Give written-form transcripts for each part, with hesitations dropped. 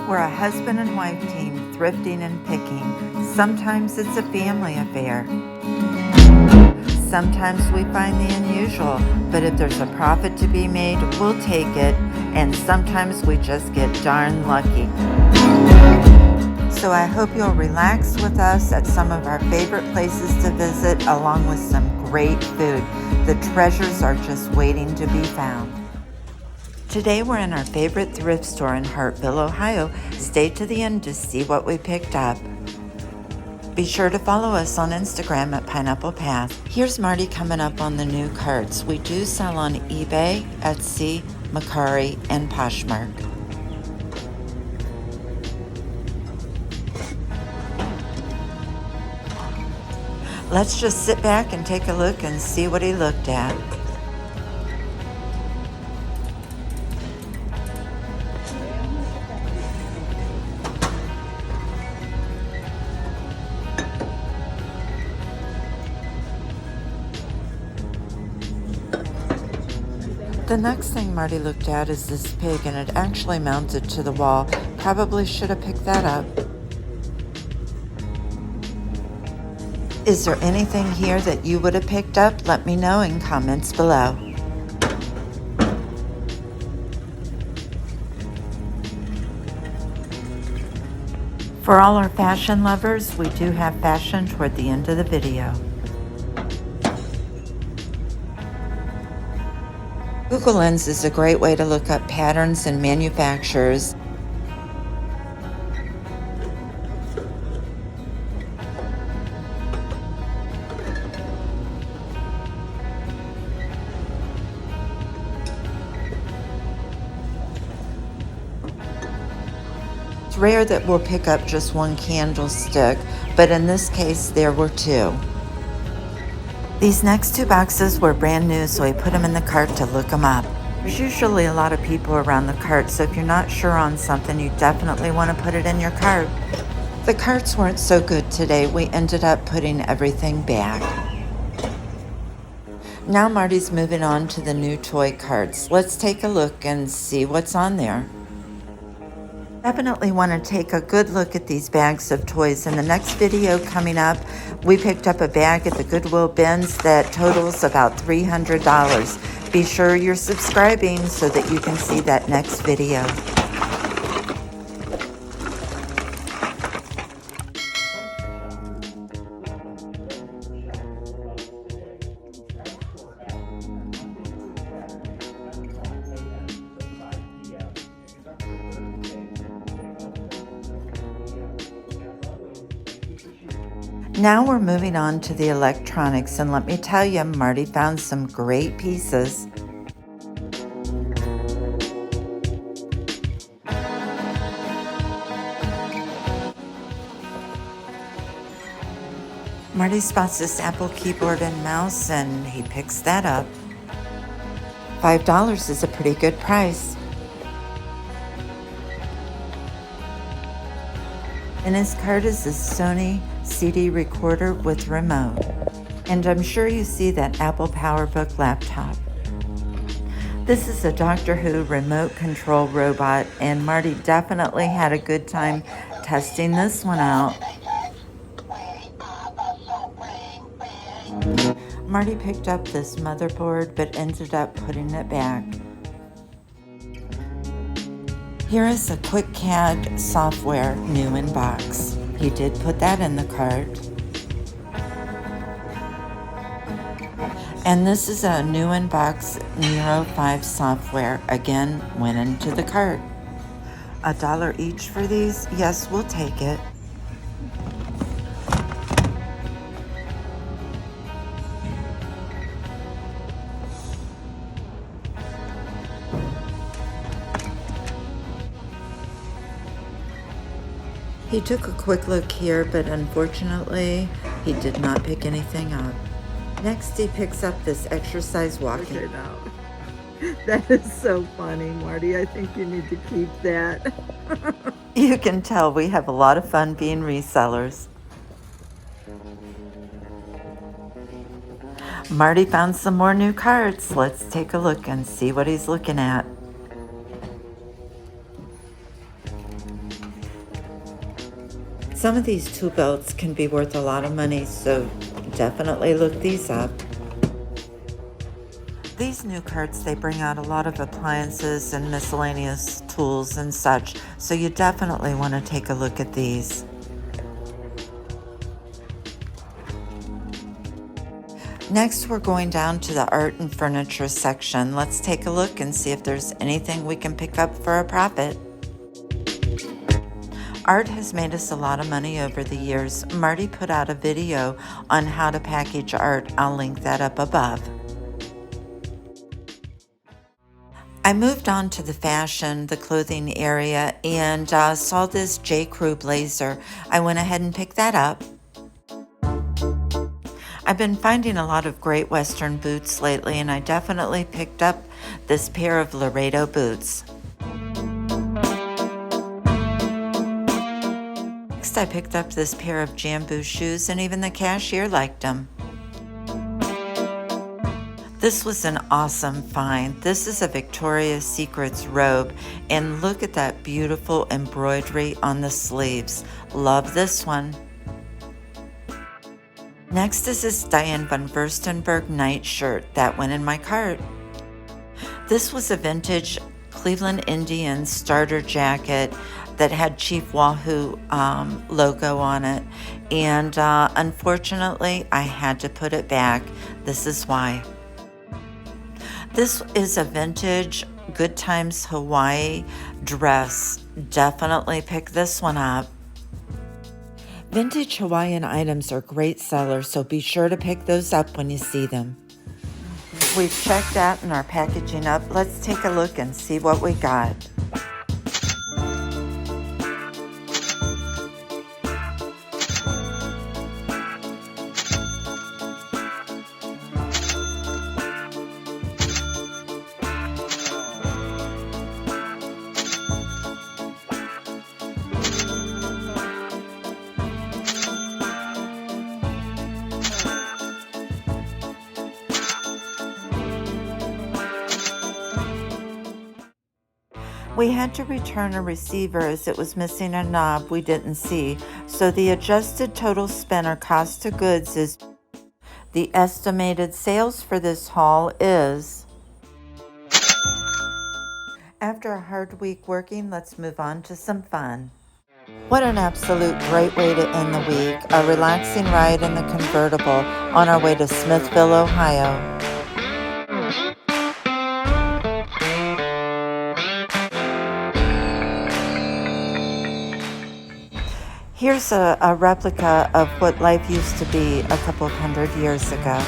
We're a husband and wife team, thrifting and picking. Sometimes it's a family affair. Sometimes we find the unusual, but if there's a profit to be made, we'll take it, and sometimes we just get darn lucky. So I hope you'll relax with us at some of our favorite places to visit, along with some great food. The treasures are just waiting to be found. Today we're in our favorite thrift store in Hartville, Ohio. Stay to the end to see what we picked up. Be sure to follow us on Instagram at Pineapplepath. Here's Marty coming up on the new carts. We do sell on eBay, Esty, Mercari and Poshmark. Let's just sit back and take a look and see what he looked at. The next thing Marty looked at is this pig, and it actually mounted to the wall. Probably should have picked that up. Is there anything here that you would have picked up? Let me know in comments below. For all our fashion lovers, we do have fashion toward the end of the video. Google Lens is a great way to look up patterns and manufacturers. It's rare that we'll pick up just one candlestick, but in this case there were two. These next two boxes were brand new, so I put them in the cart to look them up. There's usually a lot of people around the cart, so if you're not sure on something, you definitely want to put it in your cart. The carts weren't so good today. We ended up putting everything back. Now Marty's moving on to the new toy carts. Let's take a look and see what's on there. Definitely want to take a good look at these bags of toys. In the next video coming up, we picked up a bag at the Goodwill bins that totals about $300. Be sure you're subscribing so that you can see that next video. Now we're moving on to the electronics, and let me tell you, Marty found some great pieces. Marty spots this Apple keyboard and mouse, and he picks that up. $5 is a pretty good price. In his cart is a Sony CD recorder with remote. And I'm sure you see that Apple PowerBook laptop. This is a Doctor Who remote control robot, and Marty definitely had a good time testing this one out. Marty picked up this motherboard but ended up putting it back. Here is a QuickCAD software new in box. He did put that in the cart. And this is a new in box Nero 5 software. Again, went into the cart. $1 each for these? Yes, we'll take it. He took a quick look here, but unfortunately, he did not pick anything up. Next, he picks up this exercise walking. Okay, now. That is so funny, Marty. I think you need to keep that. You can tell we have a lot of fun being resellers. Marty found some more new cards. Let's take a look and see what he's looking at. Some of these tool belts can be worth a lot of money, so definitely look these up. These new carts, they bring out a lot of appliances and miscellaneous tools and such, so you definitely want to take a look at these. Next, we're going down to the art and furniture section. Let's take a look and see if there's anything we can pick up for a profit. Art has made us a lot of money over the years. Marty put out a video on how to package art. I'll link that up above. I moved on to the fashion, the clothing area, and saw this J. Crew blazer. I went ahead and picked that up. I've been finding a lot of great Western boots lately, and I definitely picked up this pair of Laredo boots. Next, I picked up this pair of Jambu shoes, and even the cashier liked them. This was an awesome find. This is a Victoria's Secrets robe, and look at that beautiful embroidery on the sleeves. Love this one. Next is this Diane von Furstenberg nightshirt that went in my cart. This was a vintage Cleveland Indians starter jacket that had Chief Wahoo logo on it, and unfortunately I had to put it back. This is why. This is a vintage Good Times Hawaii dress. Definitely pick this one up. Vintage Hawaiian items are great sellers, so be sure to pick those up when you see them. We've checked out and are packaging up. Let's take a look and see what we got. We had to return a receiver as it was missing a knob we didn't see, so the adjusted total spend or cost of goods is the estimated sales for this haul is. After a hard week working, let's move on to some fun. What an absolute great way to end the week, a relaxing ride in the convertible on our way to Smithville, Ohio. Here's a replica of what life used to be a couple of 100 years ago.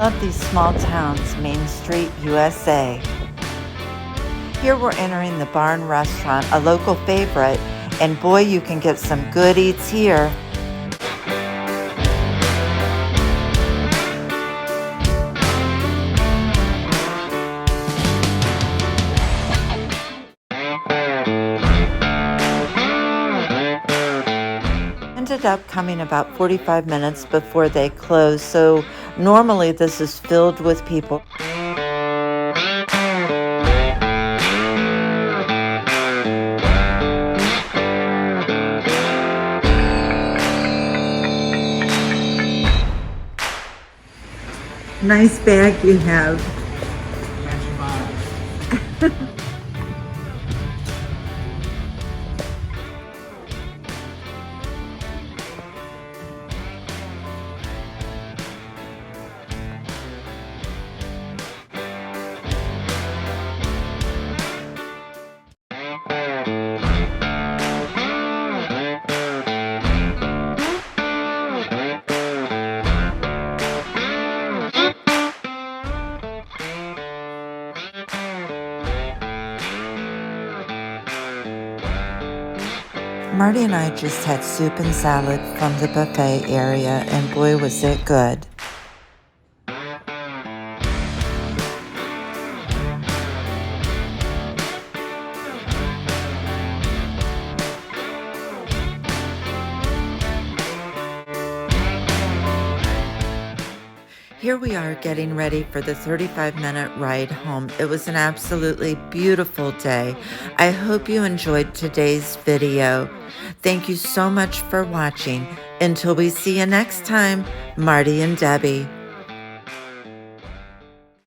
Love these small towns, Main Street, USA. Here we're entering the Barn Restaurant, a local favorite, and boy, you can get some good eats here. Ended up coming about 45 minutes before they close, so normally this is filled with people. Nice bag you have. Marty and I just had soup and salad from the buffet area, and boy was it good. here we are getting ready for the 35-minute ride home. It was an absolutely beautiful day. I hope you enjoyed today's video. Thank you so much for watching. Until we see you next time, Marty and Debbie.